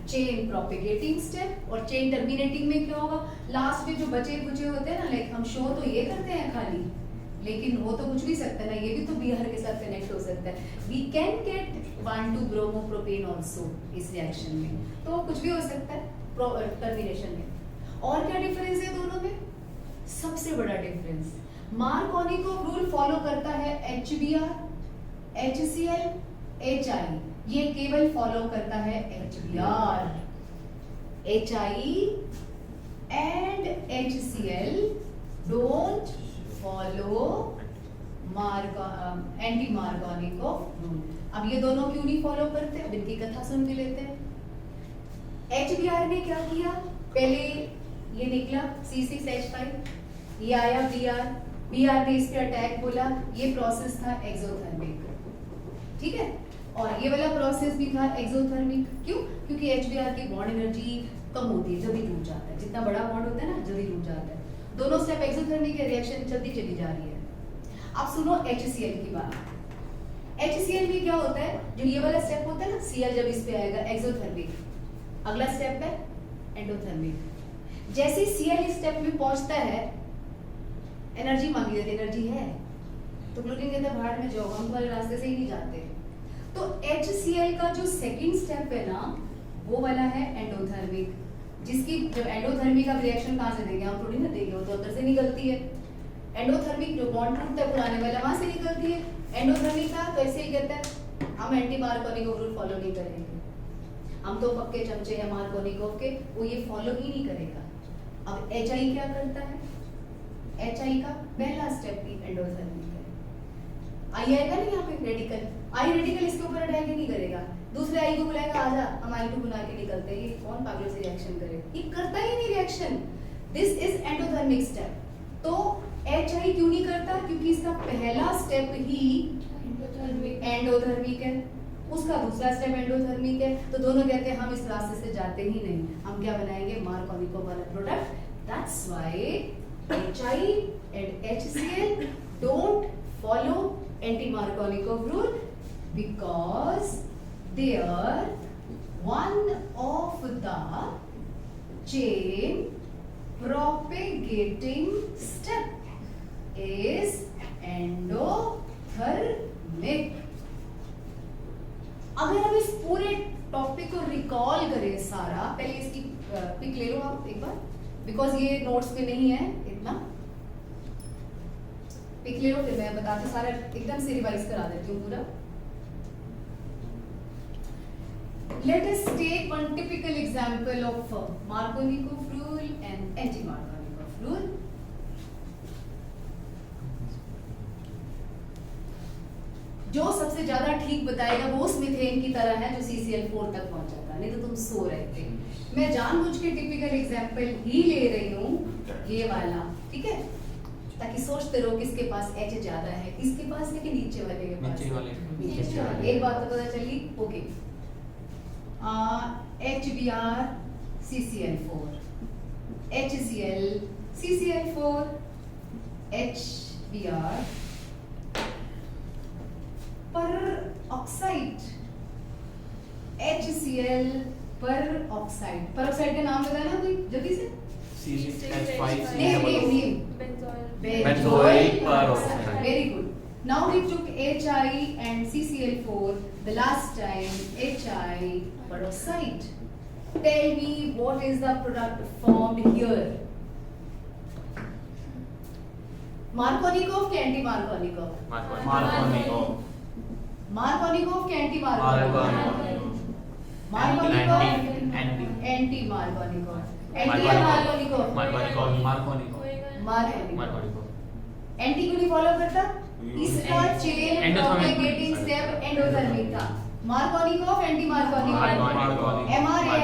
S1: chain propagating step, और चेन टर्मिनेटिंग में क्या होगा, लास्ट में जो बचे कुचे होते हैं ना, लाइक हम शो तो ये करते हैं खाली, लेकिन वो तो कुछ भी सकता है ना, ये भी तो Br के साथ कनेक्ट हो सकता है। We can get 1,2 bromopropane also इस रिएक्शन में, तो कुछ भी हो सकता है टर्मिनेशन में। और क्या डिफरेंस है दोनों में, सबसे बड़ा डिफरेंस, मार्कोनिकोव रूल फॉलो करता है HBr HCl HI, ये केवल फॉलो करता है HBr, HI and HCl don't follow anti Markovnikov rule. अब ये दोनों क्यों नहीं फॉलो करते, अब इनकी कथा सुन भी लेते हैं। HBr ने क्या किया, पहले ये निकला C6H5, ये आया Br ने इस पे अटैक बोला, ये प्रोसेस था एक्सोथर्मिक, ठीक है। और ये वाला प्रोसेस भी था एक्सोथर्मिक। क्यों? क्योंकि HBr की बॉन्ड एनर्जी कम होती है, जल्दी टूट जाता है। जितना बड़ा बॉन्ड होता है ना, जल्दी टूट जाता है। दोनों स्टेप एक्सोथर्मिक है, रिएक्शन चलती चली जा रही है। अब सुनो HCl की बात। HCl में क्या होता है, जो ये वाला स्टेप होता है ना, Cl जब इस पे आएगा एक्सोथर्मिक, अगला स्टेप है एंडोथर्मिक। जैसे ही Cl इस स्टेप में पहुंचता है, एनर्जी मांगी जाती है, एनर्जी है तो क्लोरीन कहता है भाड़ में जाओ, हम वाले रास्ते से ही नहीं जाते। तो HCl का जो सेकंड स्टेप है ना, वो वाला है एंडोथर्मिक, जिसकी जब एंडोथर्मिक का रिएक्शन कहाँ से देंगे हम, थोड़ी ना देंगे, वो तो अंदर से निकलती है। एंडोथर्मिक जो बॉन्ड टूटता है पुराने वाला, वहां से निकलती है। एंडोथर्मिक का तो ऐसे ही कहता है हम एंटी मार्कोनिकोव रूल फॉलो नहीं करेंगे, हम तो पक्के चमचे हैं मार्कोनिकोव के, वो ये फॉलो ही नहीं करेगा। अब HI क्या करता है? HI का पहला स्टेप भी एंडोथर्मिक है। आई आएगा ना यहाँ पे रेडिकल, आई रेडिकल इसके ऊपर अटैक ही नहीं करेगा, दूसरे आई को बुलाएगा आजा हम I2 बना के निकलते हैं। ये कौन पागलों से रिएक्शन करेगा? ये करता ही नहीं reaction. This is endothermic step. तो HI क्यों नहीं करता? क्योंकि इसका पहला स्टेप ही एंडोथर्मिक है, उसका दूसरा स्टेप एंडोथर्मिक है। तो दोनों कहते हैं हम इस रास्ते से जाते ही नहीं, हम क्या बनाएंगे, मार्कोनिकोव वाला product. That's why HI and HCl don't follow anti-Markovnikov rule, because they are one of the chain propagating step is endothermic। अगर हम इस पूरे टॉपिक को रिकॉल करें सारा, पहले इसकी पिक ले लो आप एक बार, बिकॉज ये नोट्स में नहीं है इतना। पिक ले लो, फिर मैं बताती सारा एकदम से रिवाइज करा देती हूँ पूरा। Let us take one typical example of Markovnikov rule and anti-Markovnikov rule. जो सबसे ज्यादा ठीक बताएगा वो उस मीथेन की तरह है जो CCl4 तक पहुंचा था, नहीं तो तुम सो रहे थे। मैं जानबूझ के टिपिकल एग्जांपल ही ले रही हूँ, ये वाला, ठीक है, ताकि सोचते रहो किसके पास H ज्यादा है, किसके पास है कि नीचे वाले के पास। नीचे वाले। एक बात तो पता चली, okay. HBr CCl4, HCl CCl4, HBr पर ऑक्साइड, HCl पर ऑक्साइड। पर ऑक्साइड का नाम बताना कोई जल्दी से।
S5: Benzoyl peroxide।
S1: Very good. Now we took HI and CCl4 the last time, HI peroxide. Tell me what is the product formed here? Markovnikov के एंटी मार्कोनिकोव?
S5: Markovnikov।
S1: मार्कोनिकोव के anti Markovnikov? Markovnikov anti Markovnikov. Anti या Markovnikov? Anti क्यों नहीं follow करता? इसका chain propagating step endothermic था। Markovnikov anti Markovnikov, MR या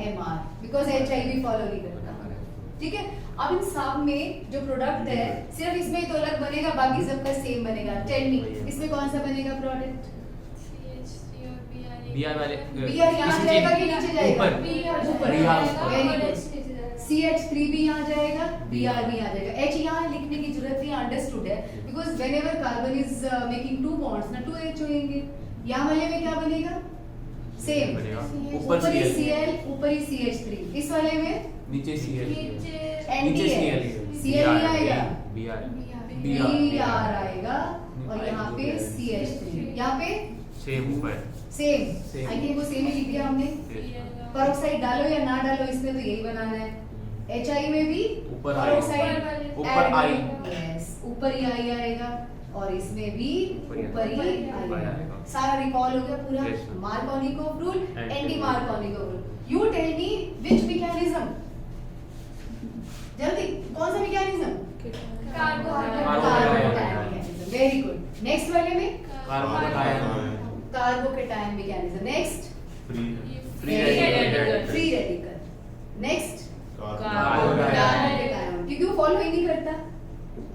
S1: MR, because HI भी फॉलो नहीं करता। ठीक है, अब इन सब में जो प्रोडक्ट है, सिर्फ इसमें तो अलग बनेगा, बाकी सबका सेम बनेगा। टेल मी, इसमें कौन सा बनेगा प्रोडक्ट?
S4: BR वाले
S1: BR यहाँ जाएगा कि नीचे जाएगा? ऊपर। Very good. CH3 भी यहाँ जाएगा, BR भी यहाँ जाएगा। H यहाँ लिखने की जरूरत नहीं, अंडरस्टूड है, because whenever carbon is making 2 bonds ना 2 H होंगे। यहाँ वाले में क्या बनेगा? सेम, ऊपर ही Cl, ऊपर ही CH3। इस वाले में
S5: नीचे Cl,
S1: नीचे Cl नहीं आएगा, BR आएगा, और यहाँ पे CH3, यहाँ पे
S4: सेम ऊपर
S1: सेम। आई थिंक वो सेम ही लिख दिया हमने। पेरोक्साइड डालो या ना डालो, इसमें तो यही बनाना है। HI में भी
S5: ऊपर
S1: पेरोक्साइड
S5: ऊपर I,
S1: यस, ऊपर ही I आएगा, और इसमें भी ऊपर ही I आएगा। सारा रिकॉल हो गया पूरा।
S4: Yes, ma'am.
S1: Markovnikov rule, anti Markovnikov rule. You tell me which mechanism, जल्दी कौन सा mechanism? Carbocation. Very good. Next वाले में carbocation mechanism. Next
S3: free
S1: radical. Next carbocation, क्योंकि वो फॉलो ही नहीं करता,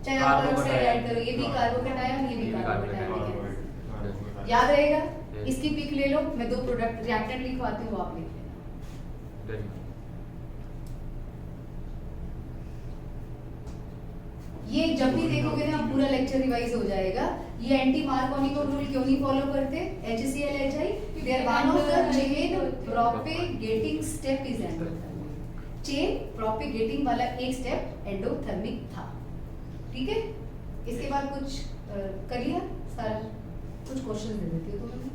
S1: चाहे आप पेरोक्साइड ऐड करो, ये भी कार्बोकैटायन, ये भी कार्बोकैटायन मैकेनिज्म।
S3: पता नहीं।
S1: याद रहेगा?
S4: Yes.
S1: इसकी पिक ले लो, मैं 2 प्रोडक्ट रिएक्टेंट लिखवाती हूँ, आप लिख लेना।
S4: Done.
S1: ये जब भी देखोगे ना पूरा लेक्चर रिवाइज हो जाएगा। ये एंटी मार्कोनी रूल क्यों नहीं फॉलो करते? HCl HI they are one of the chain propagating step is endothermic. Chain propagating वाला एक स्टेप एंडोथर्मिक था, ठीक है? इसके बाद कुछ कर लिया सारा, कुछ क्वेश्चन दे देती हूँ तुम्हें।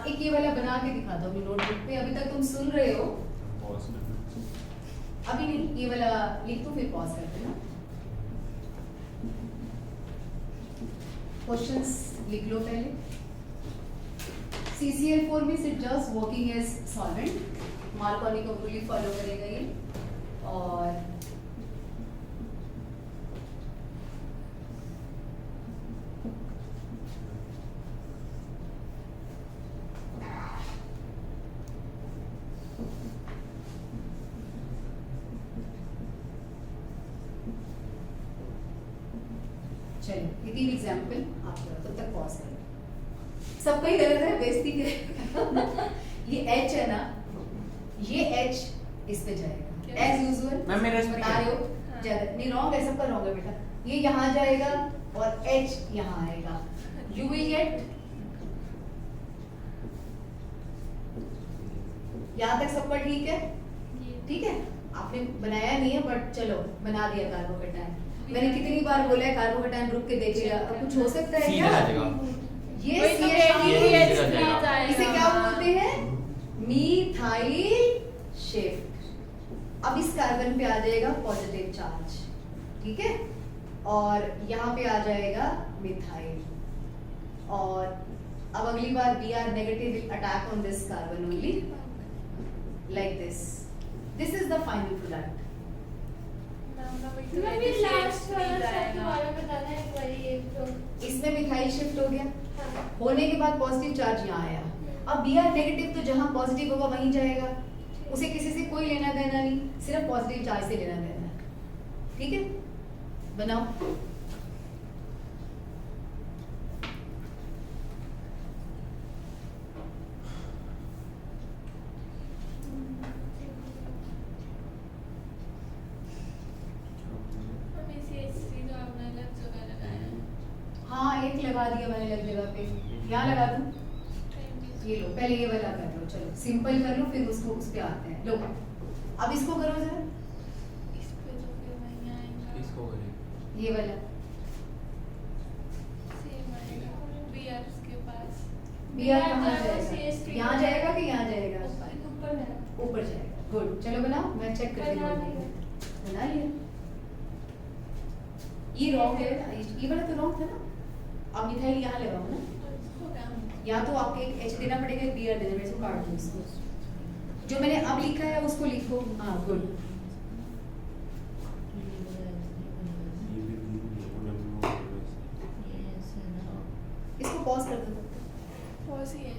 S1: एक ये वाला बना के दिखा दो अपनी नोटबुक पे। अभी तक तुम सुन रहे हो,
S3: Pause में।
S1: अभी नहीं, ये वाला लिख दो फिर पॉज कर देना। क्वेश्चंस लिख लो पहले। CCl4 means it just working as solvent, Markovnikov को रूल फॉलो करेगा ये। और चलो ये 3 एग्जाम्पल आप करो, तब तक पॉज करो। सबका ही गलत है, बेइज्जती करेगा। ये H है ना, ये H इस पे जाएगा एज यूजुअल।
S5: मैम, मेरा इस पे
S1: बता
S5: क्या
S1: रहे
S5: है?
S1: हो ज्यादा नहीं, रॉन्ग है, सबका रॉन्ग है बेटा। ये यहाँ जाएगा और H यहाँ आएगा। यू विल गेट, यहाँ तक सबका ठीक है? ठीक है, आपने बनाया नहीं है बट चलो बना दिया कार्बोकेटायन। मैंने कितनी बार बोला है कार्बोकेटायन रुक के देखिएगा, अब कुछ हो सकता है
S4: सीधा
S1: क्या?
S4: आ जाएगा।
S1: ये
S2: वही तो
S1: CH
S2: कह रही
S4: ये
S2: हूँ,
S4: सीधा
S2: सीधा
S4: जाएगा।
S2: जाएगा।
S1: इसे क्या बोलते हैं? Methyl shift. अब इस कार्बन पे आ जाएगा पॉजिटिव चार्ज, ठीक है? और यहाँ पे आ जाएगा मिथाइल। और अब अगली बार Br negative will attack on this carbon only like this. This is the final product. इसमें मिथाइल शिफ्ट हो गया, होने के बाद पॉजिटिव चार्ज यहाँ आया। अब Br नेगेटिव तो जहाँ पॉजिटिव होगा वहीं जाएगा, उसे किसी से कोई लेना देना नहीं, सिर्फ पॉजिटिव चार्ज से लेना देना है, ठीक है? बनाओ। हाँ एक लगा दिया मैंने अलग जगह पे, यहाँ लगा दूँ? ये लो, पहले ये वाला कर लो, चलो सिंपल कर लो, फिर उसको उस पे आते हैं। लो अब इसको करो जरा,
S4: इसको करें।
S1: ये वाला Br कहाँ जाएगा? यहाँ जाएगा कि यहाँ जाएगा? ऊपर जाएगा। गुड, चलो बनाओ, मैं चेक करती हूँ। बना लिया। ये रॉन्ग है, ये वाला तो रॉन्ग था ना। अब मिथाइल यहाँ लगाओ ना, या तो आपको एक H देना पड़ेगा, एक Br देना पड़ेगा। इसको काट दो, इसको जो मैंने अब लिखा है उसको लिखो। हाँ गुड। इसको पॉज कर दो।
S2: पॉज ही है।